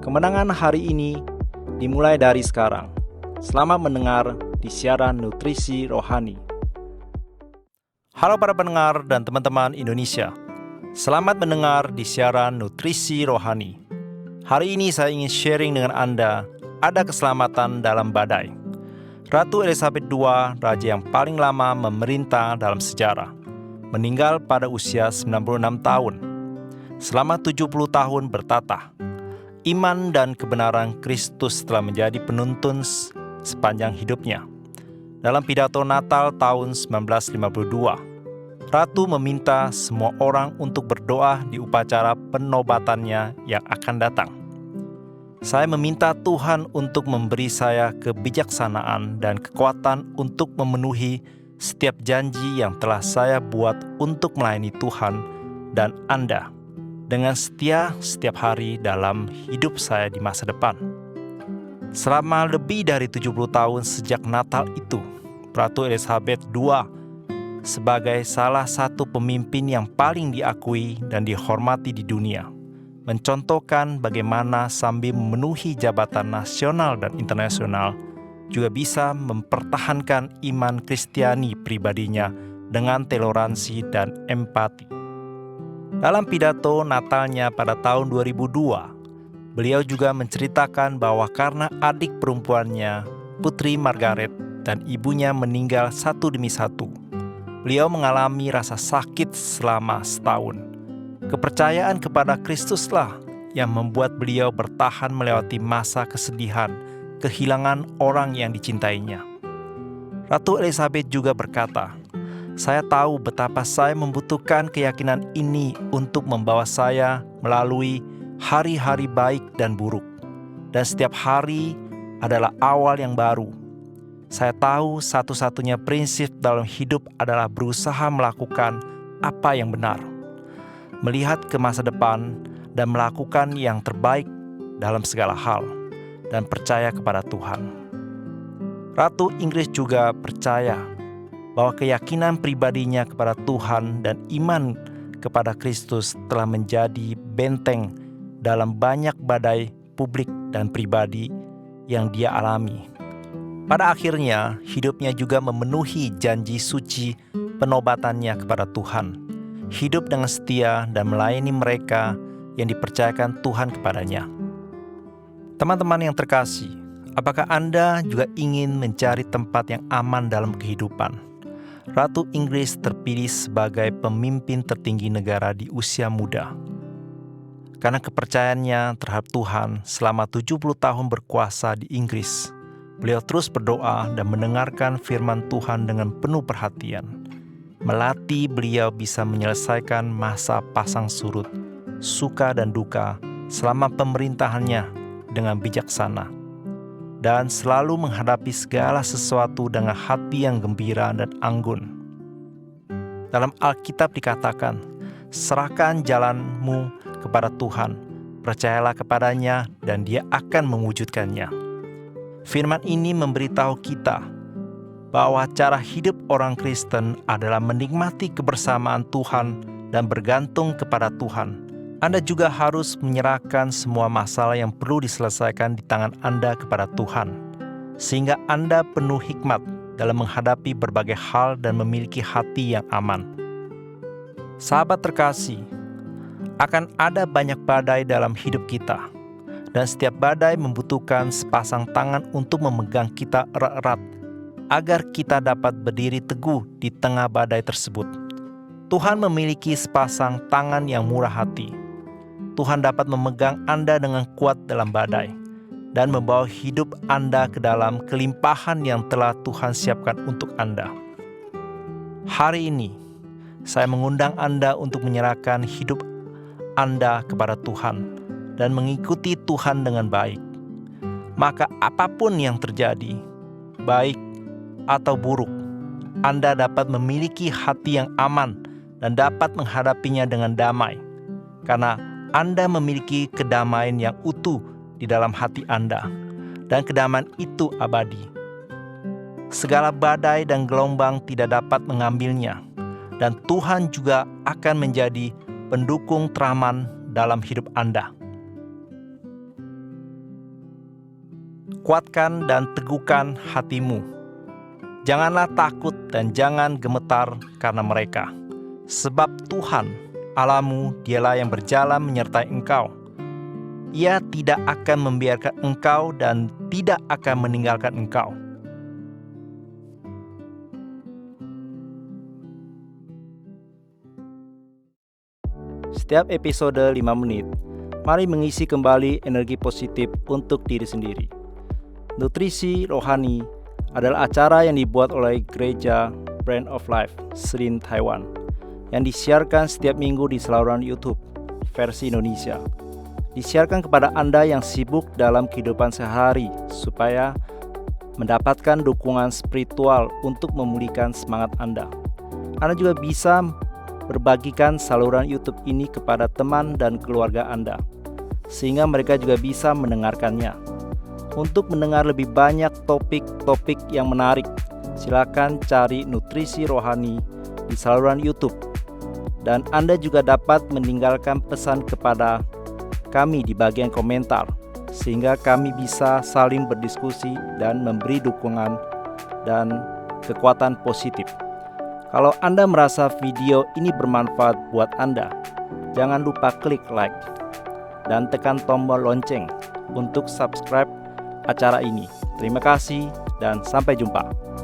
Kemenangan hari ini dimulai dari sekarang. Selamat mendengar di siaran Nutrisi Rohani. Halo para pendengar dan teman-teman Indonesia. Selamat mendengar di siaran Nutrisi Rohani. Hari ini saya ingin sharing dengan Anda, ada keselamatan dalam badai. Ratu Elizabeth II, raja yang paling lama memerintah dalam sejarah, meninggal pada usia 96 tahun. Selama 70 tahun bertatah, iman dan kebenaran Kristus telah menjadi penuntun sepanjang hidupnya. Dalam pidato Natal tahun 1952, Ratu meminta semua orang untuk berdoa di upacara penobatannya yang akan datang. Saya meminta Tuhan untuk memberi saya kebijaksanaan dan kekuatan untuk memenuhi setiap janji yang telah saya buat untuk melayani Tuhan dan Anda dengan setia setiap hari dalam hidup saya di masa depan. Selama lebih dari 70 tahun sejak Natal itu, Ratu Elizabeth II sebagai salah satu pemimpin yang paling diakui dan dihormati di dunia, mencontohkan bagaimana sambil memenuhi jabatan nasional dan internasional, juga bisa mempertahankan iman Kristiani pribadinya dengan toleransi dan empati. Dalam pidato Natalnya pada tahun 2002, beliau juga menceritakan bahwa karena adik perempuannya, Putri Margaret, dan ibunya meninggal satu demi satu, beliau mengalami rasa sakit selama setahun. Kepercayaan kepada Kristuslah yang membuat beliau bertahan melewati masa kesedihan, kehilangan orang yang dicintainya. Ratu Elizabeth juga berkata, "Saya tahu betapa saya membutuhkan keyakinan ini untuk membawa saya melalui hari-hari baik dan buruk. Dan setiap hari adalah awal yang baru. Saya tahu satu-satunya prinsip dalam hidup adalah berusaha melakukan apa yang benar, melihat ke masa depan dan melakukan yang terbaik dalam segala hal, dan percaya kepada Tuhan." Ratu Inggris juga percaya bahwa keyakinan pribadinya kepada Tuhan dan iman kepada Kristus telah menjadi benteng dalam banyak badai publik dan pribadi yang dia alami. Pada akhirnya, hidupnya juga memenuhi janji suci penobatannya kepada Tuhan, hidup dengan setia dan melayani mereka yang dipercayakan Tuhan kepadanya. Teman-teman yang terkasih, apakah Anda juga ingin mencari tempat yang aman dalam kehidupan? Ratu Inggris terpilih sebagai pemimpin tertinggi negara di usia muda. Karena kepercayaannya terhadap Tuhan selama 70 tahun berkuasa di Inggris, beliau terus berdoa dan mendengarkan firman Tuhan dengan penuh perhatian, melatih beliau bisa menyelesaikan masa pasang surut, suka dan duka selama pemerintahannya dengan bijaksana, dan selalu menghadapi segala sesuatu dengan hati yang gembira dan anggun. Dalam Alkitab dikatakan, "Serahkan jalanmu kepada Tuhan, percayalah kepadanya dan Dia akan mewujudkannya." Firman ini memberitahu kita bahwa cara hidup orang Kristen adalah menikmati kebersamaan Tuhan dan bergantung kepada Tuhan. Anda juga harus menyerahkan semua masalah yang perlu diselesaikan di tangan Anda kepada Tuhan, sehingga Anda penuh hikmat dalam menghadapi berbagai hal dan memiliki hati yang aman. Sahabat terkasih, akan ada banyak badai dalam hidup kita, dan setiap badai membutuhkan sepasang tangan untuk memegang kita erat-erat agar kita dapat berdiri teguh di tengah badai tersebut. Tuhan memiliki sepasang tangan yang murah hati. Tuhan dapat memegang Anda dengan kuat dalam badai dan membawa hidup Anda ke dalam kelimpahan yang telah Tuhan siapkan untuk Anda. Hari ini, saya mengundang Anda untuk menyerahkan hidup Anda kepada Tuhan dan mengikuti Tuhan dengan baik. Maka apapun yang terjadi, baik atau buruk, Anda dapat memiliki hati yang aman dan dapat menghadapinya dengan damai, karena Anda memiliki kedamaian yang utuh di dalam hati Anda, dan kedamaian itu abadi. Segala badai dan gelombang tidak dapat mengambilnya, dan Tuhan juga akan menjadi pendukung teraman dalam hidup Anda. kuatkan dan teguhkan hatimu. Janganlah takut dan jangan gemetar karena mereka, sebab Tuhan Allahmu dialah yang berjalan menyertai engkau. Ia tidak akan membiarkan engkau dan tidak akan meninggalkan engkau. Setiap episode 5 menit, mari mengisi kembali energi positif untuk diri sendiri. Nutrisi Rohani adalah acara yang dibuat oleh Gereja Brand of Life, Srin, Taiwan, yang disiarkan setiap minggu di saluran YouTube versi Indonesia. Disiarkan kepada Anda yang sibuk dalam kehidupan sehari supaya mendapatkan dukungan spiritual untuk memulihkan semangat Anda. Anda juga bisa berbagikan saluran YouTube ini kepada teman dan keluarga Anda, sehingga mereka juga bisa mendengarkannya. Untuk mendengar lebih banyak topik-topik yang menarik, silakan cari Nutrisi Rohani di saluran YouTube. Dan Anda juga dapat meninggalkan pesan kepada kami di bagian komentar, sehingga kami bisa saling berdiskusi dan memberi dukungan dan kekuatan positif. Kalau Anda merasa video ini bermanfaat buat Anda, jangan lupa klik like dan tekan tombol lonceng untuk subscribe acara ini. Terima kasih dan sampai jumpa.